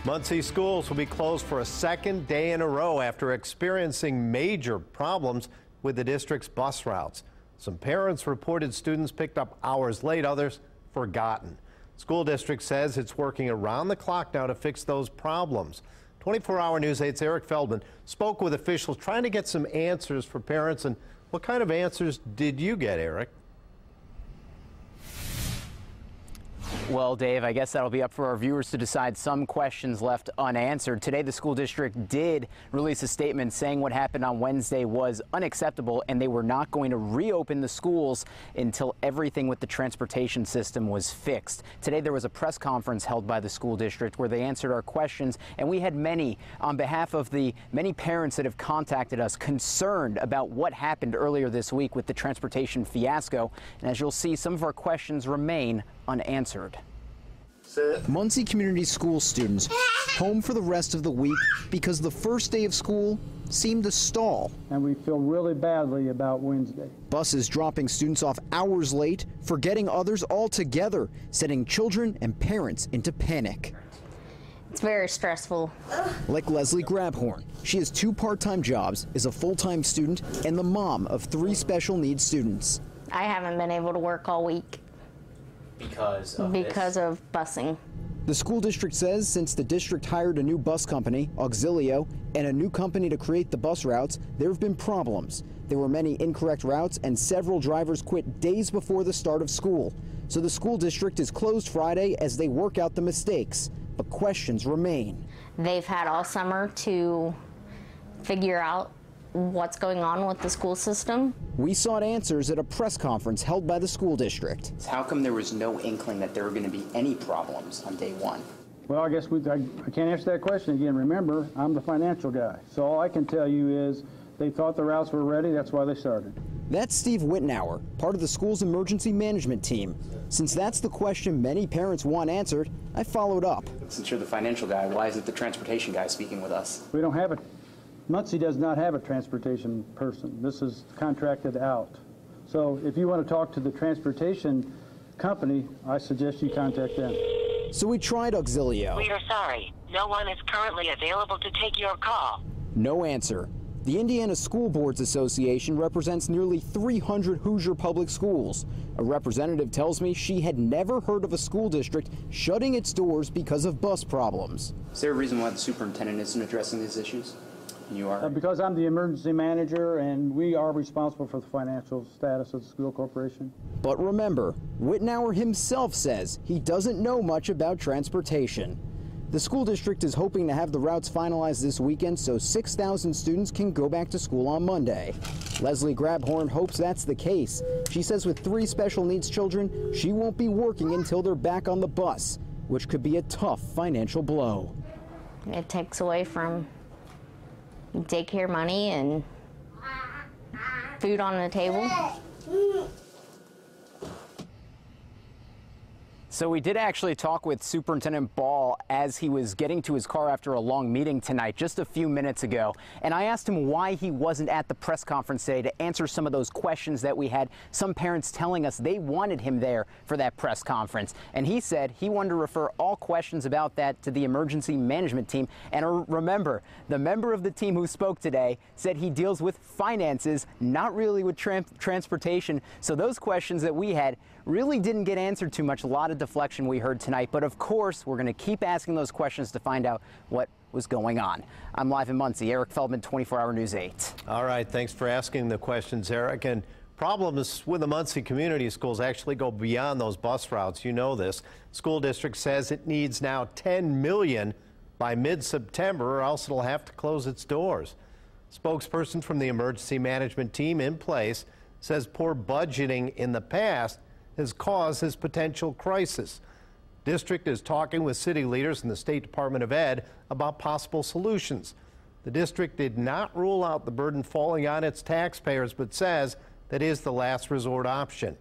Muncie schools will be closed for a second day in a row after experiencing major problems with the district's bus routes. Some parents reported students picked up hours late, others forgotten. School district says it's working around the clock now to fix those problems. 24-hour News 8's Eric Feldman spoke with officials trying to get some answers for parents. And what kind of answers did you get, Eric? Well, Dave, I guess that'll be up for our viewers to decide. Some questions left unanswered. Today, the school district did release a statement saying what happened on Wednesday was unacceptable and they were not going to reopen the schools until everything with the transportation system was fixed. Today, there was a press conference held by the school district where they answered our questions, and we had many, on behalf of the many parents that have contacted us, concerned about what happened earlier this week with the transportation fiasco. And as you'll see, some of our questions remain unanswered. Muncie Community School students home for the rest of the week because the first day of school seemed to stall. And we feel really badly about Wednesday. Buses dropping students off hours late, forgetting others altogether, setting children and parents into panic. It's very stressful. Like Leslie Grabhorn. She has 2 part-time jobs, is a full-time student, and the mom of 3 special needs students. I haven't been able to work all week. Because of busing. The school district says since the district hired a new bus company, Auxilio, and a new company to create the bus routes, there have been problems. There were many incorrect routes and several drivers quit days before the start of school. So the school district is closed Friday as they work out the mistakes, but questions remain. They've had all summer to figure out what's going on with the school system. We sought answers at a press conference held by the school district. How come there was no inkling that there were going to be any problems on day one? Well, I guess I can't answer that question again. Remember, I'm the financial guy. So all I can tell you is they thought the routes were ready. That's why they started. That's Steve Wittenauer, part of the school's emergency management team. Since that's the question many parents want answered, I followed up. Since you're the financial guy, why isn't the transportation guy speaking with us? We don't have it. Muncie does not have a transportation person. This is contracted out. So if you want to talk to the transportation company, I suggest you contact them. So we tried Auxilio. We are sorry. No one is currently available to take your call. No answer. The Indiana School Boards Association represents nearly 300 Hoosier public schools. A representative tells me she had never heard of a school district shutting its doors because of bus problems. Is there a reason why the superintendent isn't addressing these issues? You are? Because I'm the emergency manager and we are responsible for the financial status of the school corporation. But remember, Wittenauer himself says he doesn't know much about transportation. The school district is hoping to have the routes finalized this weekend so 6,000 students can go back to school on Monday. Leslie Grabhorn hopes that's the case. She says with 3 special needs children, she won't be working until they're back on the bus, which could be a tough financial blow. It takes away from daycare money and food on the table. So we did actually talk with Superintendent Ball as he was getting to his car after a long meeting tonight, just a few minutes ago. And I asked him why he wasn't at the press conference today to answer some of those questions that we had. Some parents telling us they wanted him there for that press conference. And he said he wanted to refer all questions about that to the emergency management team. And remember, the member of the team who spoke today said he deals with finances, not really with transportation. So those questions that we had really didn't get answered too much. A lot of deflection we heard tonight, but of course we're going to keep asking those questions to find out what was going on. I'm live in Muncie. Eric Feldman, 24-hour News 8. All right, thanks for asking the questions, Eric. And problems with the Muncie community schools actually go beyond those bus routes. You know this. School district says it needs now $10 million by mid-September or else it'll have to close its doors. Spokesperson from the emergency management team in place says poor budgeting in the past has caused this potential crisis. District is talking with city leaders and the State Department of Ed about possible solutions. The district did not rule out the burden falling on its taxpayers, but says that is the last resort option.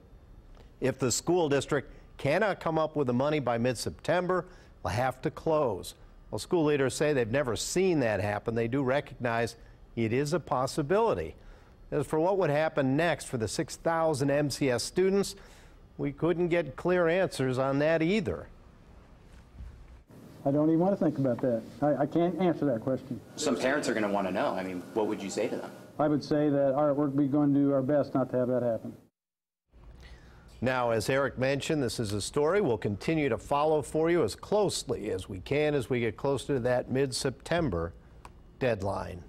If the school district cannot come up with the money by mid-September, will have to close. Well, school leaders say they've never seen that happen. They do recognize it is a possibility. As for what would happen next for the 6,000 MCS students, we couldn't get clear answers on that either. I don't even want to think about that. I can't answer that question. Some parents are going to want to know. I mean, what would you say to them? I would say that we're going to do our best not to have that happen. Now, as Eric mentioned, this is a story we'll continue to follow for you as closely as we can as we get closer to that mid-September deadline.